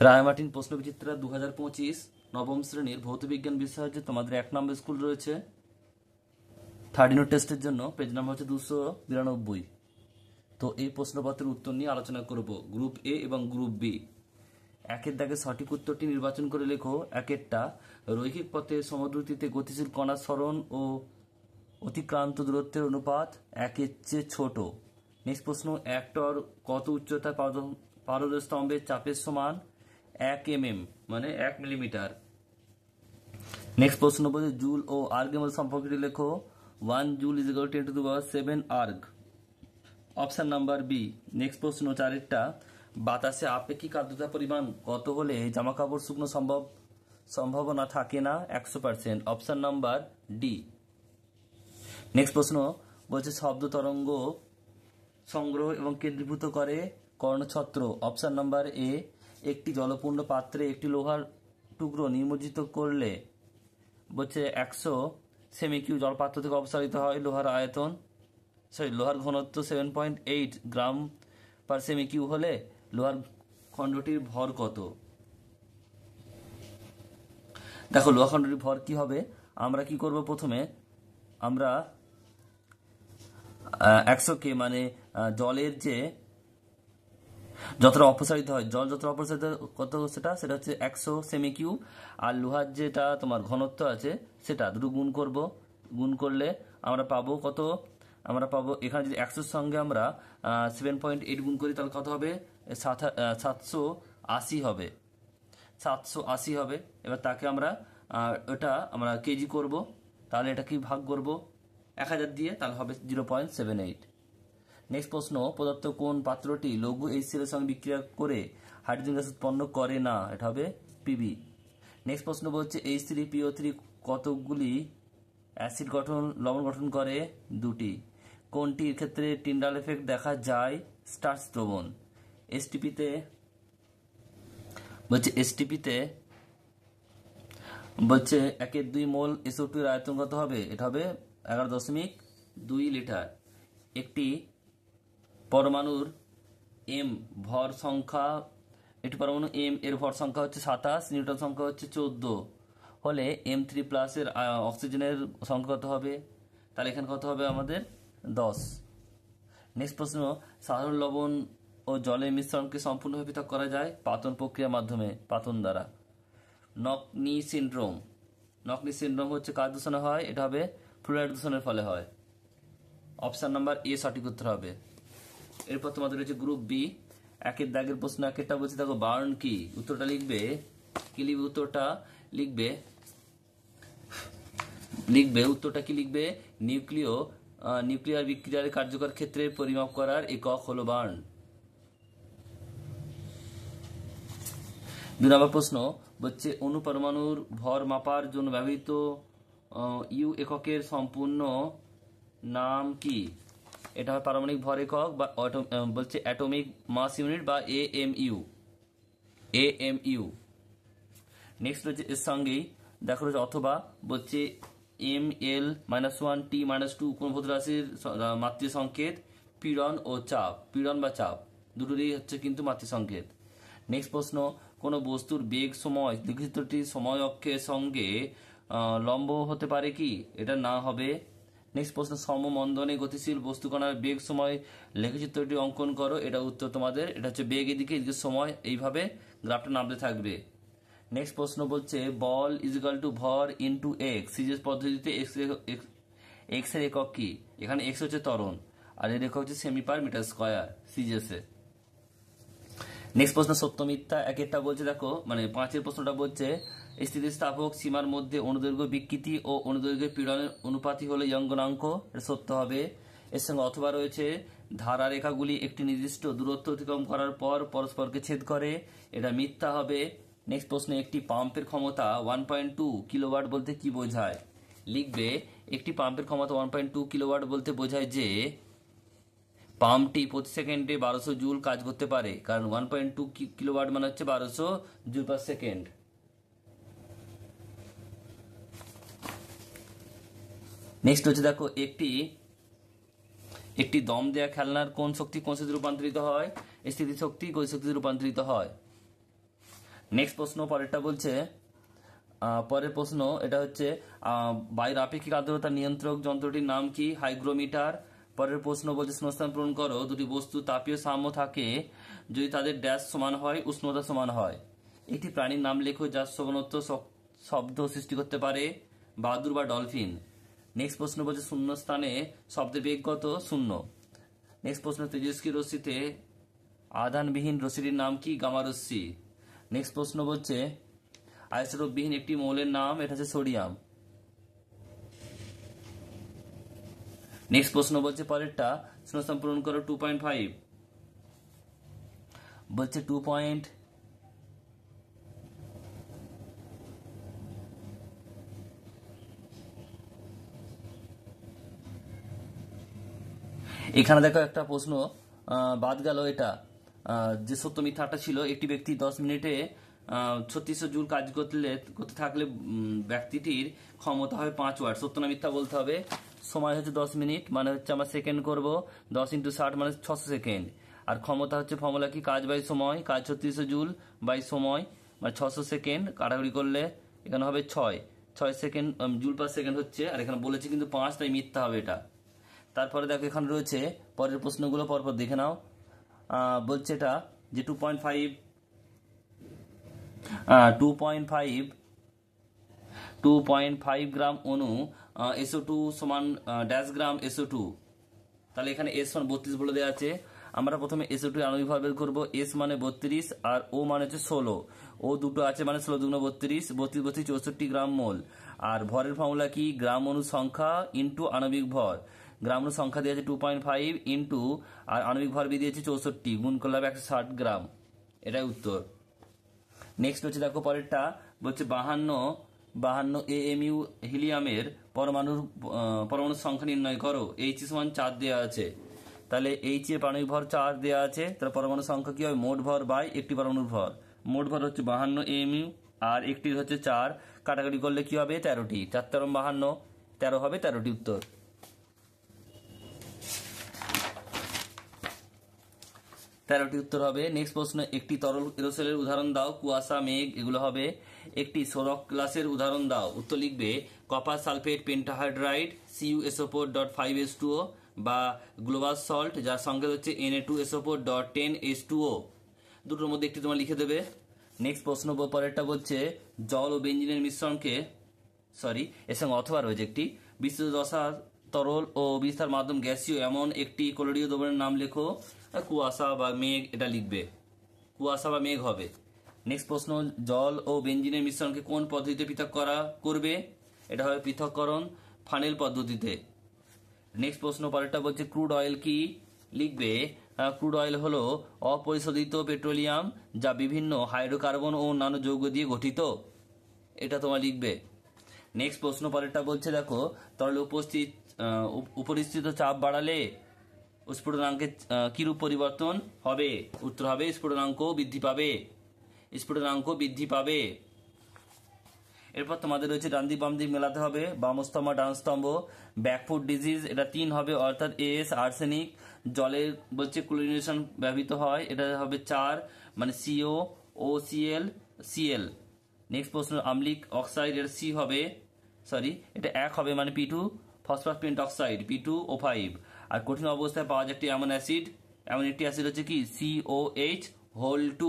রায়মার্টিন প্রশ্নবিচিত্রা 2025 নবম শ্রেণীর ভৌতবিজ্ঞান বিষয়ে যে তোমাদের 1 নম্বর স্কুল রয়েছে 30 টেস্টের জন্য, পেজ নাম্বার হচ্ছে 292। তো এই প্রশ্নপত্রের উত্তর নিয়ে আলোচনা করব। গ্রুপ এ এবং গ্রুপ বি। একের দাগে সঠিক উত্তরটি নির্বাচন করে লেখো। একেরটা, রৈখিক পথে সমদ্রুতিতে গতিশীল কণার সরণ ও অতিক্রান্ত দূরত্বের অনুপাত 1-এর চেয়ে ছোট। নেক্সট প্রশ্ন, এক টর কত উচ্চতায় পারদ স্তম্ভের চাপের সমান? 1 mm মানে 1 মিলিমিটার। নেক্সট প্রশ্ন বলছে জুল ও আর্গের মধ্যে সম্পর্কটি লেখো। 1 joule is equal to 10 to the power 7 erg. Option number B. Next প্রশ্ন চারেরটা, বাতাসে আপেক্ষিক আর্দ্রতার পরিমাণ কত হলে জামা কাপড় শুকনো সম্ভাবনা থাকে না 100%? Option number D. নেক্সট প্রশ্ন বলছে শব্দ তরঙ্গ সংগ্রহ এবং কেন্দ্রীভূত করে কর্ণছত্র। Option number A. একটি জলপূর্ণ পাত্রে একটি লোহার টুকরো নিমজ্জিত করলে বলছে 100 সেমি কিউ জল পাত্র থেকে অপসারিত হয়। লোহার ঘনত্ব 7.8 গ্রাম পার সেমি কিউ হলে লোহার খণ্ডটির ভর কত? দেখো লোহা খণ্ডটির ভর কি হবে, আমরা কি করব, প্রথমে আমরা 100কে মানে জলের যে যতটা অপসারিত হয়, জল যতটা অপসারিত কত সেটা হচ্ছে 100 সেমি কিউ, আর লোহার যেটা তোমার ঘনত্ব আছে সেটা দুটো গুণ করব। গুণ করলে আমরা পাবো কত? আমরা পাবো এখানে যদি 100-র সঙ্গে আমরা 7.8 গুণ করি তাহলে কত হবে? 780 হবে। 780 হবে। এবার তাকে আমরা ওটা আমরা কেজি করব, তাহলে এটা কি ভাগ করব 1000 দিয়ে, তাহলে হবে 0.78। নেক্সট প্রশ্ন, প্রদত্ত কোন পাত্রটি লঘু HCl এর সঙ্গে বিক্রিয়া করে হাইড্রোজেন গ্যাস উৎপন্ন করে না? এটা হবে পিবি। নেক্সট প্রশ্ন বলছে H3PO3 কতগুলি অ্যাসিড লবণ গঠন করে? 2টি। কোনটির ক্ষেত্রে টিন্ডাল এফেক্ট দেখা যায়? স্টার্চ দ্রবণ। এসটিপিতে বলছে 1/2 মোল SO2 এর আয়তন কত হবে? এটা হবে 11.2 লিটার। একটি পরমাণুর এম ভর সংখ্যা, একটি পরমাণু এম এর ভর সংখ্যা হচ্ছে 27, নিউট্রন সংখ্যা হচ্ছে 14 হলে M3+ এর অক্সিজেনের সংখ্যা কত হবে? তাহলে এখানে কত হবে আমাদের? 10। নেক্সট প্রশ্ন, সাধারণ লবণ ও জলের মিশ্রণকে সম্পূর্ণভাবে পৃথক করা যায় পাতন প্রক্রিয়ার মাধ্যমে, পাতন দ্বারা। নকনি সিন্ড্রোম হচ্ছে কার দূষণে হয়? এটা হবে ফ্লুরাইড দূষণের ফলে হয়। অপশন নাম্বার এ সঠিক উত্তর হবে। এরপর তোমাদের রয়েছে গ্রুপ বি। একের দাগের প্রশ্ন, একেরটা বলছে দেখো বার্ন কি? উত্তরটা লিখবে কি? উত্তরটা কি লিখবে? নিউক্লিয়ার বিক্রিয়ার কার্যকর ক্ষেত্রে পরিমাপ করার একক হলো বার্ন। 2 নম্বর প্রশ্ন বলছে অনুপরমাণুর ভর মাপার জন্য ব্যবহৃত ইউ এককের সম্পূর্ণ নাম কি? এটা হয় পারমাণবিক ভর একক বা বলছে অ্যাটমিক মাস ইউনিট বা এএমইউ। নেক্সট হচ্ছে এর সঙ্গেই দেখো রয়েছে অথবা, বলছে ML-1T-2 কোন ভৌত রাশির মাতৃ সংকেত? পীড়ন বা চাপ দুটোরই হচ্ছে কিন্তু মাতৃ সংকেত। নেক্সট প্রশ্ন, কোন বস্তুর বেগ সময় লেখচিত্রটি সময় অক্ষের সঙ্গে লম্ব হতে পারে কি? এটা না হবে। নেক্সট প্রশ্ন, সমমন্দনে গতিশীল বস্তুকণার বেগ সময় লেখচিত্রটি অঙ্কন করো। এটা উত্তর তোমাদের, এটা হচ্ছে বেগ এদিকে সময়, এইভাবে গ্রাফটা নামতে থাকবে। নেক্সট প্রশ্ন বলছে বল ইজ ইকুয়াল টু ভর ইন্টু এক্স। সিজিএস পদ্ধতিতে এক্স এর একক কি? এখানে এক্স হচ্ছে ত্বরণ আর এর একক হচ্ছে সেমি পার মিটার স্কয়ার সিজিএস এ। নেক্সট প্রশ্ন সত্য মিথ্যা। একেরটা বলছে দেখো মানে 5-এর প্রশ্নটা বলছে স্থিতিস্থাপক সীমার মধ্যে অনুদৈর্ঘ্য বিকৃতি ও অনুদৈর্ঘ্য পীড়নের অনুপাতই হলো ইয়ং গুণাঙ্ক। এটা সত্য হবে। এর সঙ্গে অথবা রয়েছে ধারা রেখাগুলি একটি নির্দিষ্ট দূরত্ব অতিক্রম করার পর পরস্পরকে ছেদ করে। এটা মিথ্যা হবে। নেক্সট প্রশ্ন, একটি পাম্পের ক্ষমতা 1.2 কিলোওয়াট বলতে কি বোঝায়? লিখবে একটি পাম্পের ক্ষমতা 1.2 কিলোওয়াট বলতে বোঝায় যে পাম্পটি প্রতি সেকেন্ডে 1200 জুল কাজ করতে পারে, কারণ 1.2 কিলোওয়াট মানে হচ্ছে 1200 জুল পার সেকেন্ড। নেক্সট হচ্ছে দেখো একটি দম দেয়া খেলনার কোন শক্তি কোন শক্তিতে রূপান্তরিত হয়? স্থিতি শক্তি গতি শক্তিতে রূপান্তরিত হয়। নেক্সট প্রশ্ন পরেরটা বলছে, পরের প্রশ্ন এটা হচ্ছে বায়ুর আপেক্ষিক আর্দ্রতা নিয়ন্ত্রক যন্ত্রটির নাম কি? হাইগ্রোমিটার। পরের প্রশ্ন বলছে শূন্যস্থান পূরণ করো, দুটি বস্তু তাপীয় সাম্য থাকে যদি তাদের ড্যাশ সমান হয়, উষ্ণতা সমান হয়। একটি প্রাণীর নাম লেখো যার শ্রবণত্ব শব্দ সৃষ্টি করতে পারে। বাদুড় বা ডলফিন। নেক্সট প্রশ্ন বলছে শূন্যস্থানে শব্দের বেগ কত? 0। নেক্সট প্রশ্ন তেজস্ক্রিয় রশ্মিতে আধানবিহীন রশ্মিটির নাম কি? গামা রশ্মি। নেক্সট প্রশ্ন বলছে আইসোটোপবিহীন একটি মৌলের নাম, এটা হচ্ছে সোডিয়াম। নেক্সট প্রশ্ন বলছে পরেরটা শূন্যস্থান পূরণ করো 2.5 বলছে 2 পয়েন্ট এখানে দেখো একটা প্রশ্ন বাদ গেল, এটা যে সত্য মিথ্যাটা ছিল। একটি ব্যক্তি 10 মিনিটে 3600 জুল কাজ করতে থাকলে ব্যক্তিটির ক্ষমতা হয় 5 ওয়াট। সত্য না মিথ্যা বলতে হবে। সময় হচ্ছে 10 মিনিট, মানে হচ্ছে আমরা সেকেন্ড করব, 10 × 60 মানে 600 সেকেন্ড। আর ক্ষমতা হচ্ছে ফর্মুলা কি? কাজ বাই সময়, কাজ 3600 জুল বাই সময় মানে 600 সেকেন্ড, কাটাকুটি করলে এখানে হবে 6 সেকেন্ড জুল পার সেকেন্ড হচ্ছে। আর এখানে বলেছে কিন্তু 5, তাই মিথ্যা হবে এটা। তারপরে দেখো এখানে রয়েছে পরের প্রশ্নগুলো, পরপর দেখে নাও। বলছে এটা যে 2.5 গ্রাম অণু SO2 সমান ড্যাশ গ্রাম SO2। তাহলে এখানে S সমান 32 বলে দেওয়া আছে। আমরা প্রথমে SO2 আণবিক ভর বের করবো। S মানে 32 আর O মানে হচ্ছে 16। ও দুটো আছে মানে 16 দুগুণ 32, 32 64 গ্রাম মোল। আর ভরের ফর্মুলা কি? গ্রাম অণু সংখ্যা ইন্টু আণবিক ভর। গ্রাম অণু সংখ্যা দিয়েছে 2.5 ইন্টু আর আণবিক ভর দিয়েছে 64, গুণ করলে হবে 160 গ্রাম। এটাই উত্তর। নেক্সট হচ্ছে দেখো পরেরটা বলছে 52 AMU হিলিয়ামের পরমাণুর সংখ্যা নির্ণয় করো। H সমান 4 দেওয়া আছে, তাহলে H এর পারমাণবিক ভর 4 দেওয়া আছে, তাহলে পরমাণু সংখ্যা কি হবে? মোট ভর বাই একটি পরমাণুর ভর। মোট ভর হচ্ছে 52 AMU আর একটির হচ্ছে 4, কাটাকাটি করলে কি হবে? 13টি। 4 13 52, 13 হবে 13টি উত্তর। 13টি উত্তর হবে। নেক্সট প্রশ্ন একটি তরল এরোসলের উদাহরণ দাও। কুয়াশা, মেঘ এগুলো হবে। একটি সৌরক গ্লাসের উদাহরণ দাও। উত্তর লিখবে কপার সালফেট পেন্টাহাইড্রাইড CuSO4.5H2O বা গ্লোবাল সল্ট যার সংকেত হচ্ছে Na2SO4.10H2O। দুটোর মধ্যে একটি তোমার লিখে দেবে। নেক্সট প্রশ্ন পরেরটা বলছে জল ও বেঞ্জিনের মিশ্রণকে এর সঙ্গে অথবা রয়েছে একটি বিস্তৃত দশা তরল ও বিস্তার মাধ্যম গ্যাসীয় এমন একটি কলোরীয় দ্রবণের নাম লেখো। কুয়াশা বা মেঘ এটা লিখবে, কুয়াশা বা মেঘ হবে। নেক্সট প্রশ্ন জল ও বেঞ্জিনের মিশ্রণকে কোন পদ্ধতিতে পৃথক করবে? এটা হবে পৃথককরণ ফানেল পদ্ধতিতে। নেক্সট প্রশ্ন পরেরটা বলছে ক্রুড অয়েল কি? লিখবে ক্রুড অয়েল হলো অপরিশোধিত পেট্রোলিয়াম যা বিভিন্ন হাইড্রোকার্বন ও অন্যান্য যৌগ দিয়ে গঠিত। এটা তোমার লিখবে। নেক্সট প্রশ্ন পরেরটা বলছে দেখো তরলে উপরিস্থিত চাপ বাড়ালে স্ফুটনাঙ্কের কিরূপ পরিবর্তন হবে? উত্তর হবে স্ফুটনাঙ্ক বৃদ্ধি পাবে। এরপর তোমাদের রয়েছে ডান দিক বাম দিক মেলাতে হবে, বাম স্তম্ভ ডান স্তম্ভ। ব্যাকফুট ডিজিজ এটা 3 হবে, অর্থাৎ এস। আর্সেনিক জলের বলছে ক্লোরিনেশন ব্যবহৃত হয়, এটা হবে 4 মানে COCl। নেক্সট প্রশ্ন আম্লিক অক্সাইড এর সি হবে এটা 1 হবে মানে P2 ফসফরাস পেন্টঅক্সাইড P2O5। আর কঠিন অবস্থায় পাওয়া যায় একটি এমন একটি অ্যাসিড হচ্ছে কি COH2।